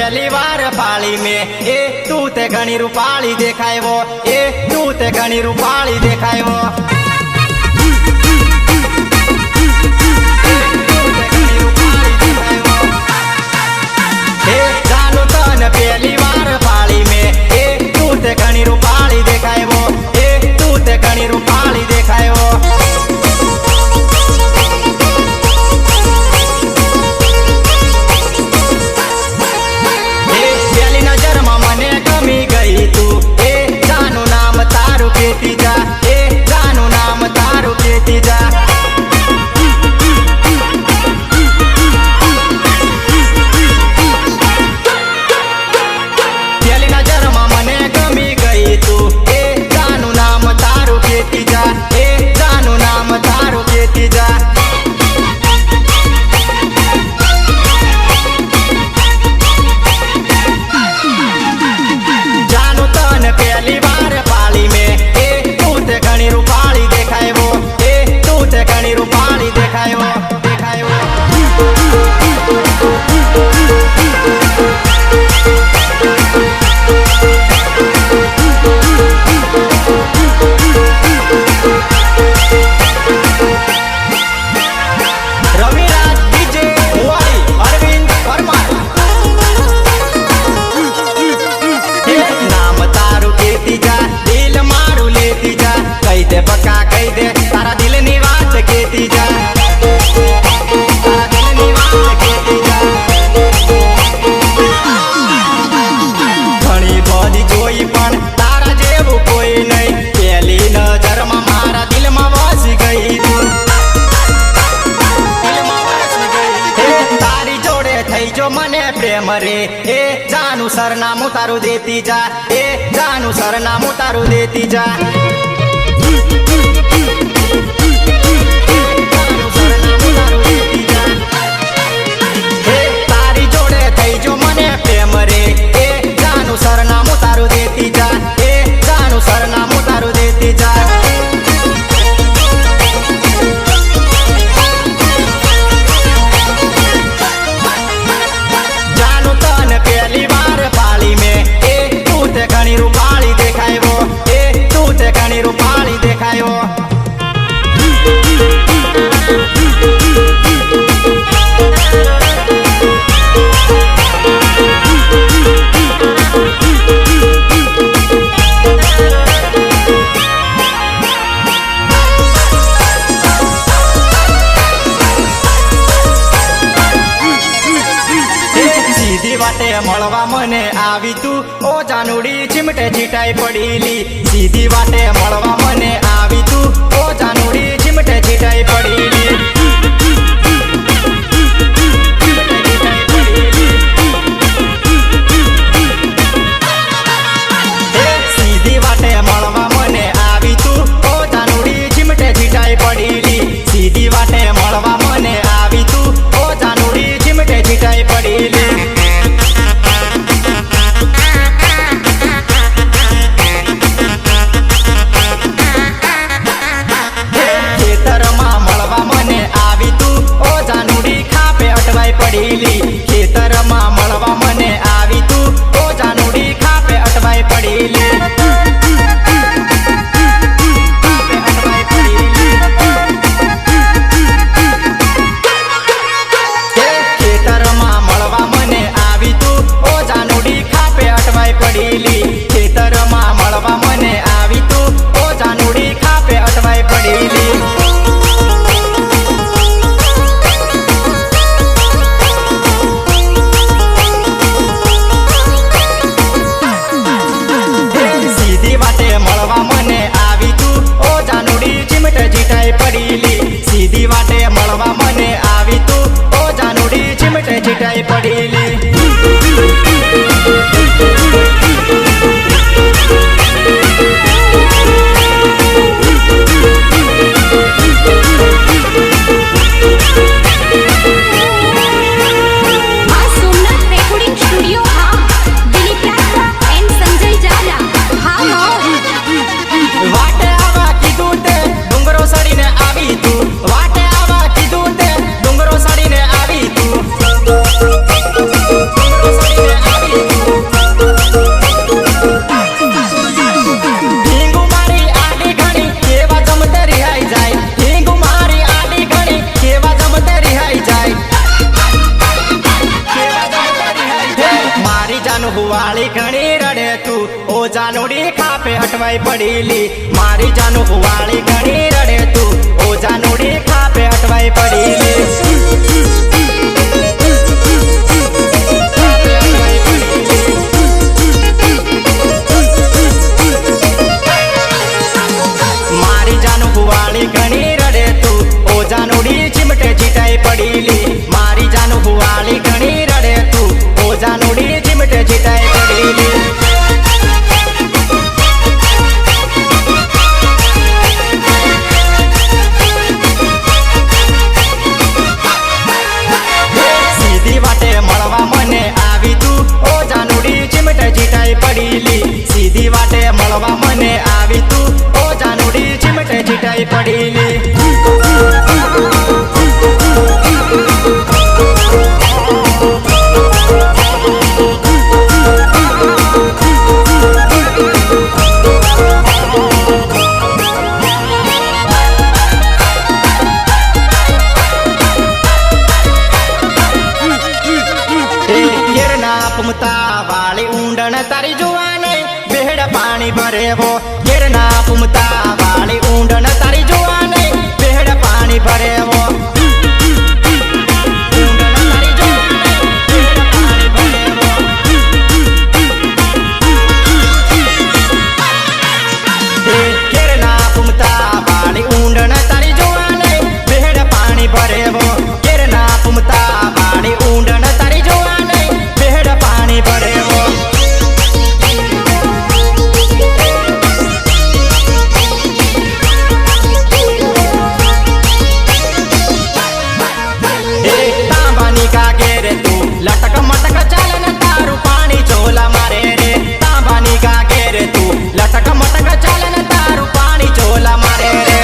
पहली बार पाली में ए तू ते घणी रूपाली देखाय वो ए तू ते घणी रूपाली देखाय वो जानू तन पहली बार पाली में ए तू ते घणी रूपाली देखाय वो ए तू ते घणी रूपाली देखाय वो पक्का कही दे तारा दिल नी बात कहती जा तारा दिल नी बात कहती जा घणी बधी जोई पण तारा जेवू कोई नहीं पहली नजर में मारा दिल में बसी गई तू दिल में बसी गई तारी जोड़े थई जो मने प्रेम रे ए जानू सरनामू तारू देती जा ए जानू सरनामू तारू देती जा तारी जोड़े थई जो मने प्रेम रे ए जानू सरनामू तारू देती जा ए जानू सरनामू तारू देती जा जानू तन पहली बार पाली में ए तू ते घणी रूपाली देखाय वो ए तू ते घणी रूपाली देखाय वो મળવા મને આવી તું ઓ જાનુડી ચીમટે ચીટાઈ પડેલી સીધી વાટે મળવા મને આવી તું ઓ જાનુડી ચીમટે ચીટાઈ પડેલી સીધી વાટે મળવા મને આવી તું ઓ જાનુડી ચીમટે ચીટાઈ પડેલી સીધી વાટે મળવા મને આવી તું ઓ જાનુડી ચીમટે ચીટાઈ પડેલી અટવાઈ પડેલી મારી જાનું વાળી ઘણી રડે તું ઓ જાનુડી ખાપે અટવાઈ પડેલી મારી જાનું વાળી ઘણી રડે તું ઓ જાનુડી ચીમટે ચીટાઈ પડેલી મારી જાનું વાળી ઘણી રડે તું ઓ જાનુડી ચીમટે ચીટાઈ પડેલી સીધી વાટે મળવા મને આવી તું ઓ જાનુડી ચીમટે ચીટાઈ પડેલી વાળી ઊંડણ તારી જોવાને બેહડ પાણી ભરેવો ઘેરના પુમતા વાળી ઊંડણ તારી જોવાને બેહડ પાણી ભરેવો ઘેરના પુમતા વાળી ઊંડણ તારી જોવાને બેહડ પાણી ભરેવો ઘેરના પુમતા વાળી ઊંડણ તારી જોવાને બેહડ પાણી ભરેવો લટક મટક ચાલે ને તારું પાણી ચોલા મારે રે તાંબાની ગાગે રે તું લટક મટક ચાલે ને તારું પાણી ચોલા મારે રે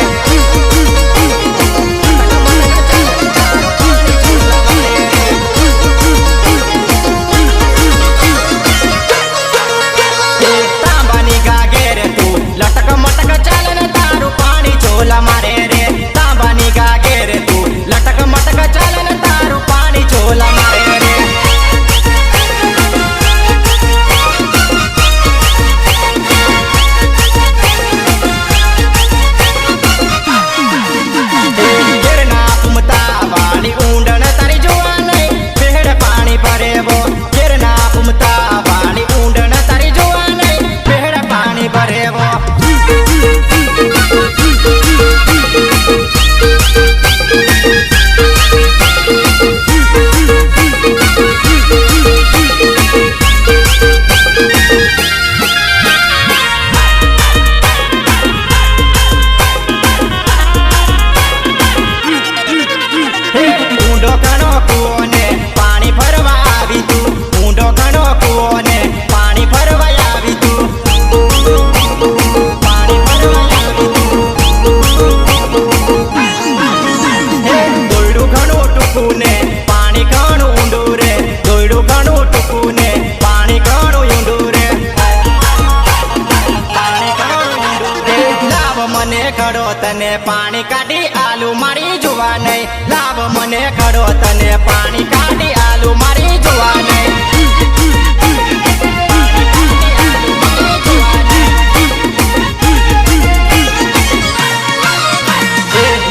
તાંબાની ગાગે રે તું લટક મટક ચાલે ને તારું પાણી ચોલા મારે રે તાંબાની ગાગે રે તું લટક મટક ચાલે ને તારું પાણી ચોલા મારે રે તને પાણી કાઢી આલુ મારી જોવા નહીં લાવ મને ખડો તને પાણી કાઢી આલુ મારી જોવા નહીં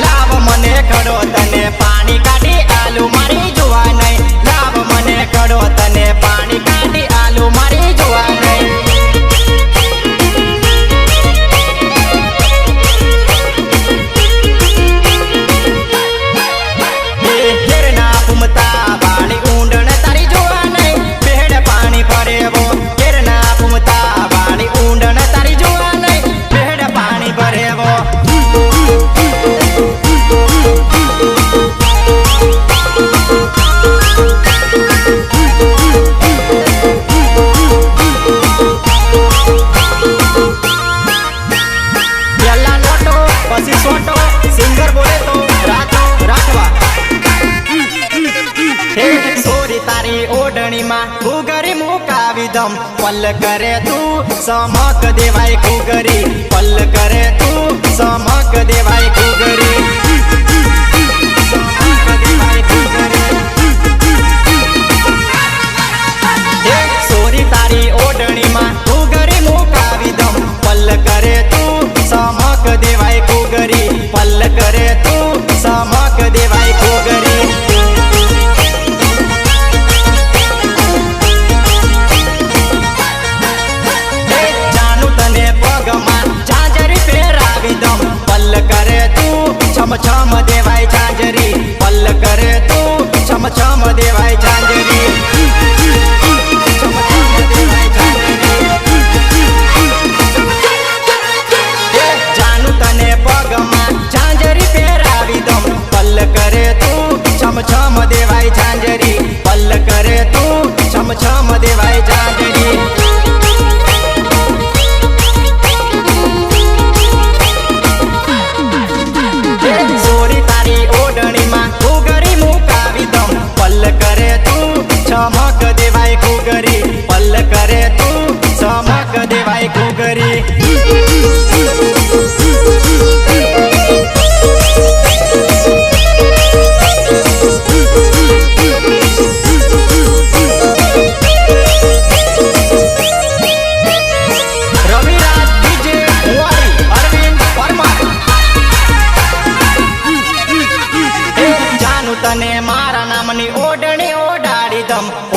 લાવ મને ખડો તને પાણી કાઢી આલુ મારી જોવા નહીં લાવ મને ખડો તને પાણી કાઢી આલુ મારી જોવા નહીં पल करे तू समक देवाय कुगरी पल करे तू समक देवाय कुगरी सोरी तारी ओडणी मा कुगरी मुकावी दम पल करे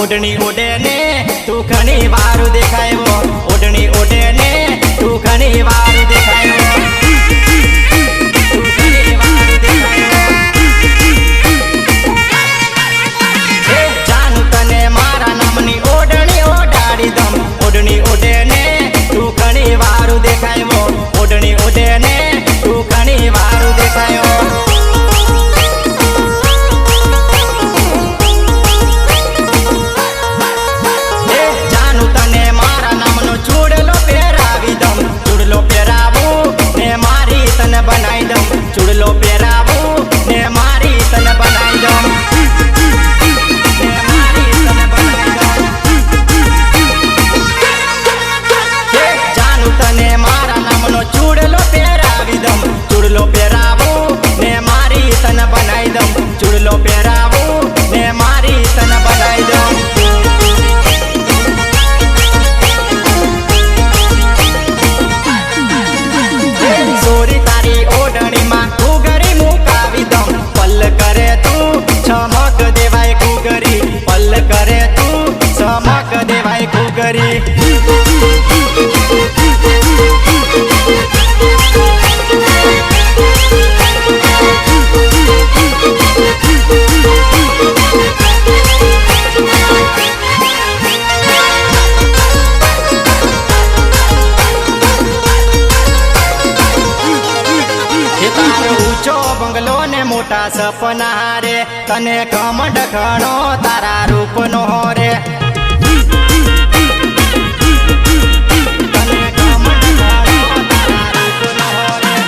ओढ़नी ओढ़े ने तू घनी वारू देखायो ओढ़नी ओढ़े ने तू घनी वारू देखायो तू घनी वारू देखायो हे जानू तने मारा नामनी ओढ़नी ओढ़ाड़ी दम ओढ़नी ओढ़े ने तू घनी वारू देखायो ओढ़नी ओढ़े ने तू घनी वारू देखायो चूड़लो पेरावू ने मारी तन बनाई दम ने मारी तन बनाई दम हे जानू तने मारा नामनो चूड़लो पेरावी दम चूड़लो पेरावू ने मारी तन बनाई दम चूड़लो पेरावू ने मारी तन बनाई दम सोरी तारी ओढ़नी मा घूगरी मुकावी दम पल करे तू चमक देवाय घूगरी पल करे तू चमक देवाय घूगरी बंगलो ने मोटा सपना रे तने कमंड घणो तारा रूप नो रे तने कमंड घणो तारा रूप नो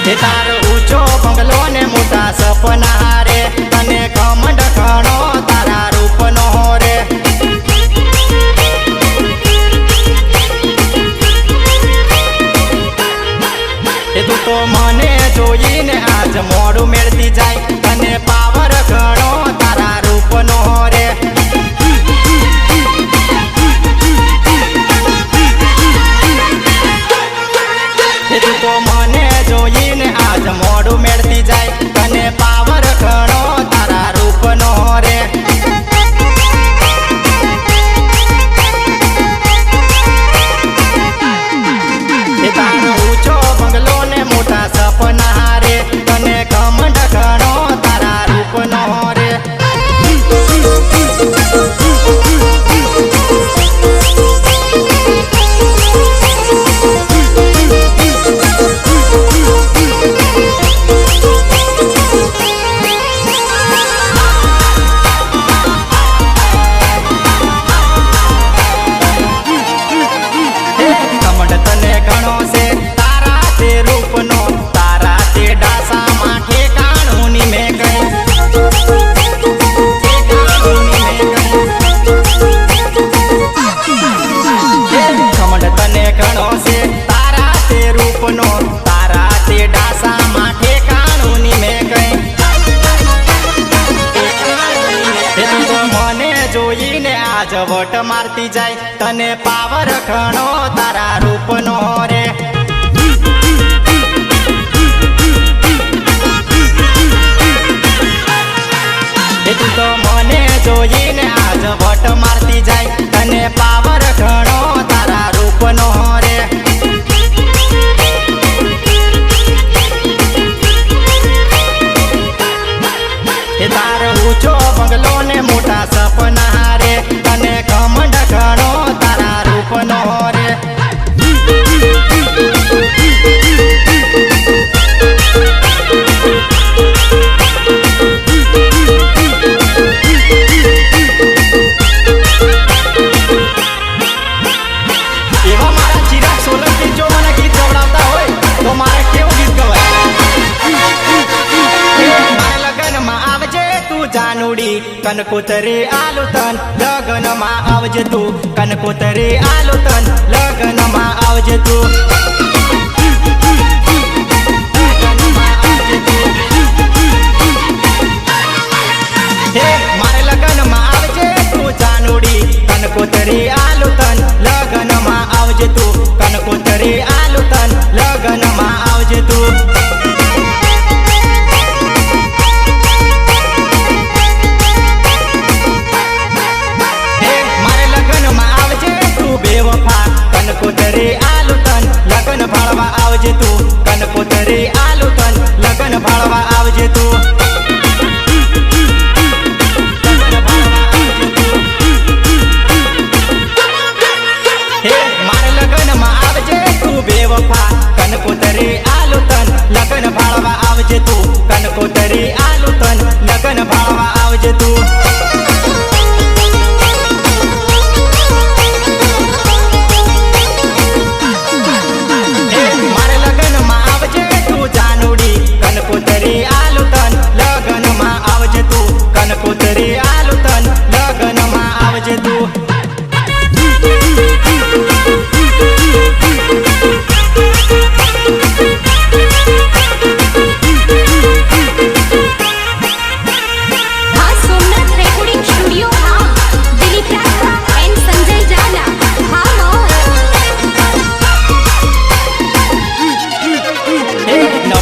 रे तारो ऊंचो बंगलो ने मोटा सपना रे तने कमंड घणो तारा रूप नो रे तू तो मने जोईने आज मोड़ू मेळती जाय तने पावर घणो तारा रूप नो रे तू तो मने जोईने आज मोड़ू मेळती जाय तने पावर घणो तारा रूप नो रे तारो ऊंचो बंगलो ने मोटा सपना रे तने घमंड घणो तारा रूप नो रे घमंड तने घणो से तारा ते रूप नो तारा ते डासा माठे कानूनी में गए घमंड तने घणो से तारा ते रूप नो तारा ते डासा माठे कानूनी में गए मने जोईने आज वट मारती जाय तने पावर घणो तारा रूप नो रे तू तो मने जोईने आज वट मारती जाय तने पावर घणो तारा रूप नो रे तार ऊंचो बंगलो ने मोटा सपना रे तने घमंड घणो तारा रूप नो रे एवा मारा चिराग सोलंकी जो મને ગીત ગવડાવતા હોય તો મારે કેવું ગીત ગવાય મારા લગનમાં આવજે તું જાનુડી કનકોતરી આલુ તન લગનમાં આવજે તું કનકોતરી આલુ તન લગનમાં આવજે તું હે મારે લગનમાં આવજે તું જાનુડી કનકોતરી આલુ તન લગનમાં આવજે તું કનકોતરી આલુ તન લગનમાં આવજે તું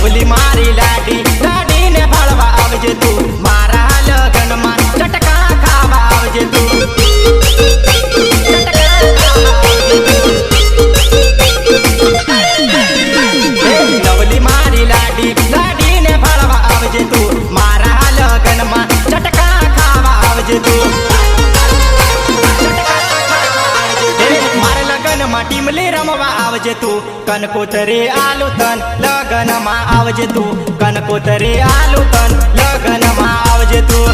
લવલી મારી લાડી લાડીને ભાળવા આવજે તું મારા લગનમાં ચટકા ખાવા આવજે તું લવલી મારી લાડી લાડીને ભાળવા આવજે તું મારા લગનમાં ચટકા ખાવા આવજે તું ટીમલી રમવા આવજે તું કનકોતરી આલુ તન લગનમાં આવજે તું કનકોતરી આલુ તન લગનમાં આવજે તું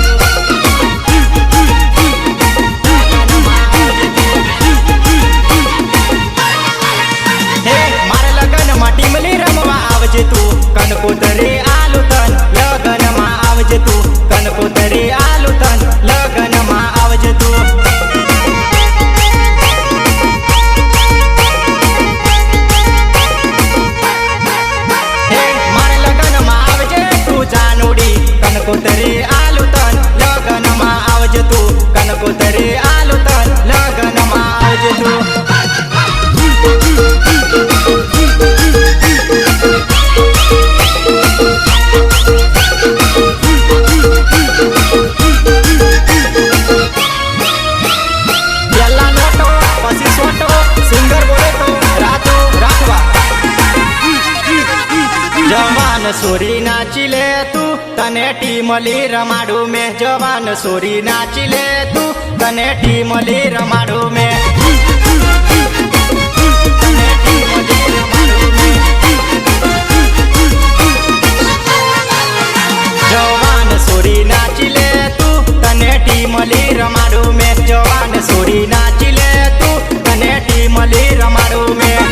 હે મારા લગનમાં ટીમલી રમવા આવજે તું કનકોતરી આલુ તન લગનમાં આવજે તું કનકોતરી આલુ તન લગનમાં આવજે તું કનકોતરી આલુ તન લગનમાં આવજે તું કનકોતરી આલુ તન લગનમાં આવજે તું પેલા નોટો પછી સોટો સિંગર બોલે તો રાતો રાખવા જવાન સોરી નાચી લે તું તને ટીમલી રમાડું મેં જવાન સોરી નાચી લે તું તને ટીમલી રમાડું મેં જવાન સોરી નાચી લે તું તને ટીમલી રમાડું મેં જવાન સોરી નાચી લે તું તને ટીમલી રમાડું મેં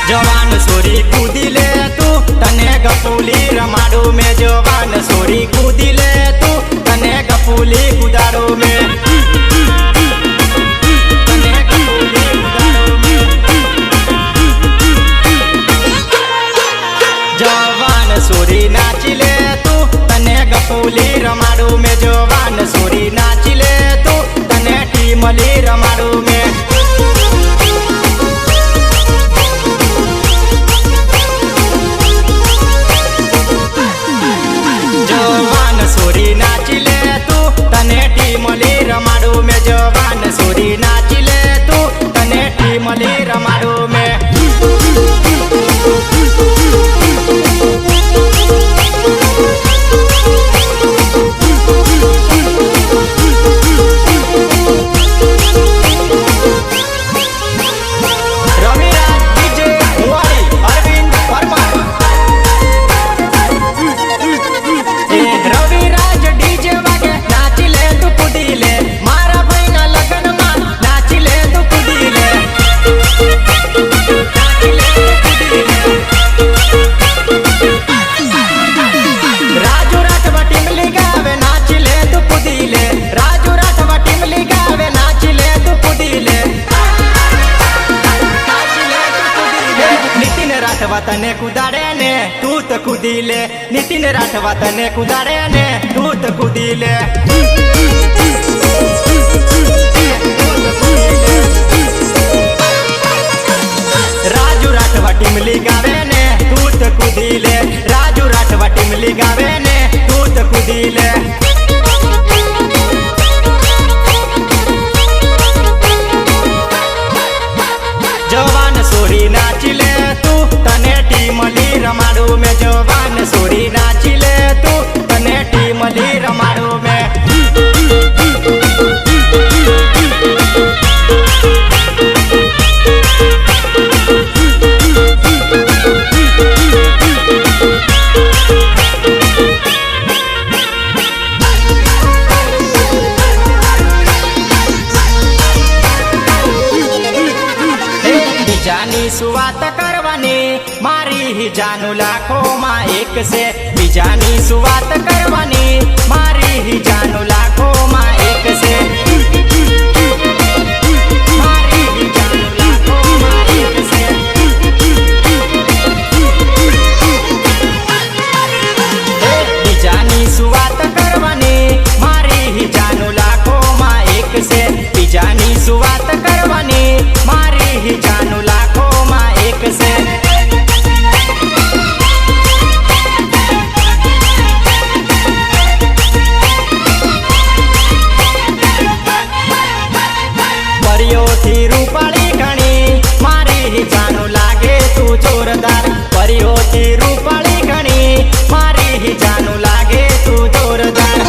જવાન સોરી કૂદી લે તું તને ગપુલી રમાડું મેં જવાન સોરી કૂદી લે તું તને ગપુલી કુદાડું મેં તને ગપુલી કુદાડું મેં જવાન સોરી નાચી લે તું તને ગપુલી રમાડું મેં જવાન સોરી નાચી લે તું તને ટીમલી રમાડું મેં જવાન સોરી નાચી લે તું તને ટીમલી રમાડું મેં જવાન સોરી નાચી લે તું તને ટીમલી રમાડું મેં તને કુદાડે ને તું તો કૂદી લે નીતિન રાઠવા તને કુદાડે ને તું તો કૂદી લે રાજુ રાઠવા ટીમલી ગાવે ને તું તો કૂદી લે રાજુ રાઠવા ટીમલી ગાવે ને તું તો કૂદી લે જવાન સોરી નાચી લે તું તને ટીમલી રમાડું મેં જવાન સોરી નાચી લે તું તને ટીમલી રમાડું મેં બીજાની શું વાત કરવાની મારી જાનું લાખોમાં એક છે બીજાની શું વાત કરવાની મારી જાનું લાખોમાં એક છે મારી જાનું લાખોમાં એક છે બીજાની શું વાત કરવાની મારી જાનું લાખોમાં એક છે परियोથી રૂપાળી ઘણી મારી જાનું લાગે તું જોરદાર પરિયોથી રૂપાળી ઘણી મારી જાનું લાગે તું જોરદાર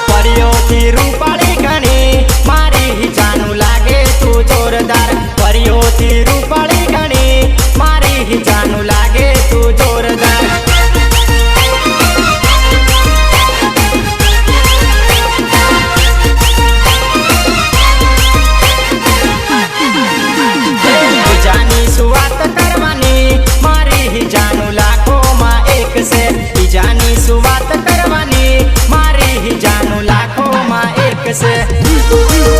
પરિયોથી રૂપાળી ઘણી મારી જાનું લાગે તું જોરદાર પરિયોથી રૂપાળી ઘણી મારી જાનું લાગે તું જોરદાર બીજાની શું વાત કરવાની મારી જાનું લાખોમાં એક છે બીજાની શું વાત કરવાની મારી જાનું લાખોમાં એક છે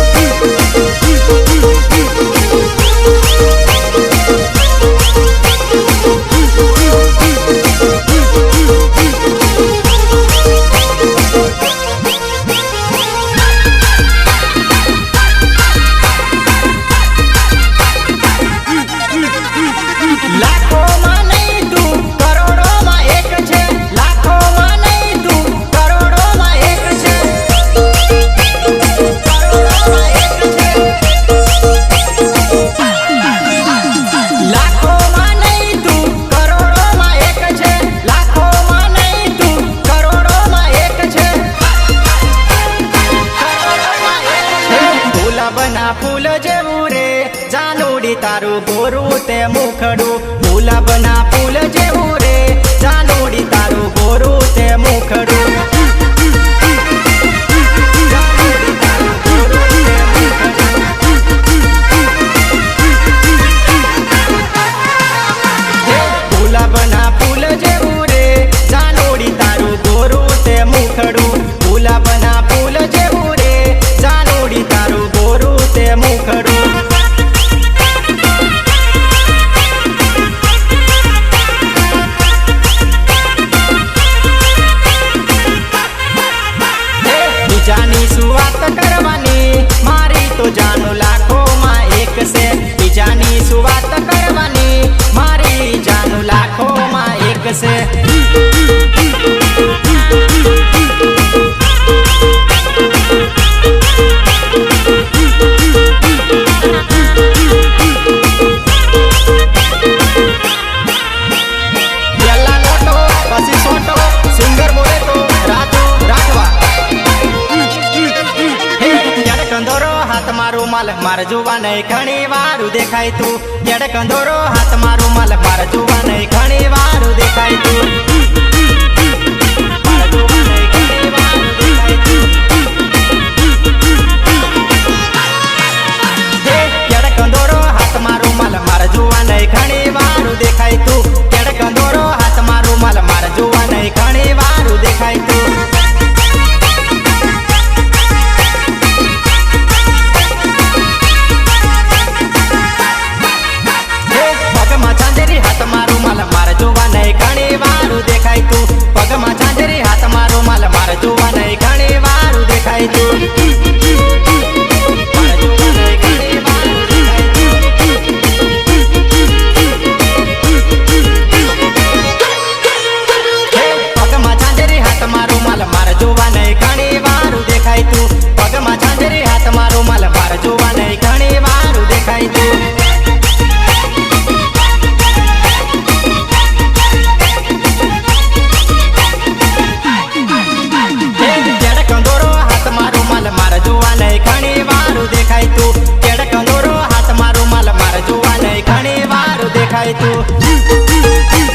લાખોમાં નહીં તું કરોડોમાં એક છે લાખોમાં નહીં તું કરોડોમાં એક છે કરોડોમાં એક છે લાખોમાં નહીં તું કરોડોમાં એક છે લાખોમાં નહીં તું કરોડોમાં એક છે ગુલાબના ફૂલ જેવું રે જાનુડી તારું ગોરું તે મુખડું ગુલાબના ફૂલ જેવું રે જાનુડી તારું ગોરું તે મુખડું જાનુડી તારું ગોરું તે મુખડું. ગુલાબના ફૂલ જેવું રે જાનુડી તારું ગોરું તે મુખડું ગુલાબના ફૂલ જેવું રે જાનુડી તારું ગોરું તે મુખડું બીજાની શું વાત કરવાની મારી તો જાનું લાખોમાં એક છે બીજાની શું વાત કરવાની મારી જાનું લાખોમાં એક છે પેલા લોટો પછી સોટો સિંગર બોલે તો રાજુ રાઠવા ક્યારે કંદોરો હાથ મારું માલ મારે જોવા નહીં ઘણી વારું દેખાય તું ક્યારે કંદોરો હાથ મારું માલ મારે જોવા નહીં ઘણી વારું દેખાય તું મારે જોવા નહીં ઘણી વારું દેખાય તું ક્યારે કંદોરો હાથ મારું માલ મારે જોવા નહીં ઘણી વારું દેખાય તું ક્યારે કંદોરો હાથ મારું માલ મારે જોવા નહીં ઘણી વારું દેખાય તું પગમાં ચાંદરી હાથ મારું માલ મારે જોવા નહીં ઘણી વારું દેખાય તું પગમાં ચાંદરી હાથ મારું માલ મારે જોવા નહીં ઘણી વારું દેખાય તું મારે જોવા નહીં ઘણી વારું દેખાય તું. પગમાં ચાંદરી હાથ મારું માલ મારે જોવા નહીં ઘણી વારું દેખાય તું પગમાં ચાંદરી હાથ મારું માલ મારે જોવા નહીં ઘણી વારું દેખાય તું ક્યારે કંદોરો હાથ મારું માલ મારે જોવા નહીં ઘણી વારું દેખાય તું ક્યારે કંદોરો હાથ મારું માલ મારે જોવા નહીં ઘણી વારું દેખાય તું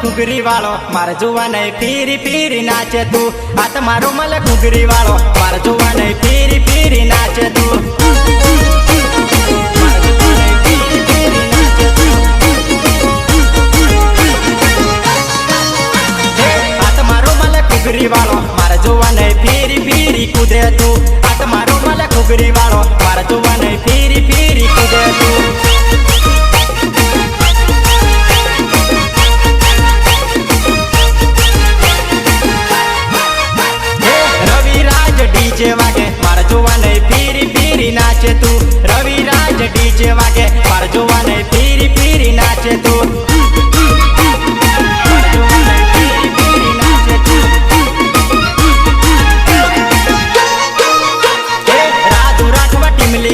ઘૂઘરી વાળો મારે જોવા નહીં ફીરી ફીરી નાચે તું હાથ મારો મલ ઘૂઘરી વાળો મારે જોવા નહીં ફીરી ફીરી નાચે તું હાથ મારો મલ ઘૂઘરી વાળો મારે જોવા નહીં ફીરી ફીરી ફીરી કૂદે તું આટ મારો મલે ઘૂઘરી વાળો મારા જોવાને ફીરી ફીરી કૂદે તું રવિરાજ ડીજે વાગે મારા જોવાને ફીરી ફીરી નાચે તું રવિરાજ ડીજે વાગે મારા જોવાને ફીરી ફીરી નાચે તું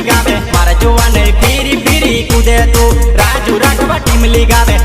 ગાવે મારા જોવાને ફીરી ફીરી કૂદે તું રાજુ રાઠવા ટીમલી ગાવે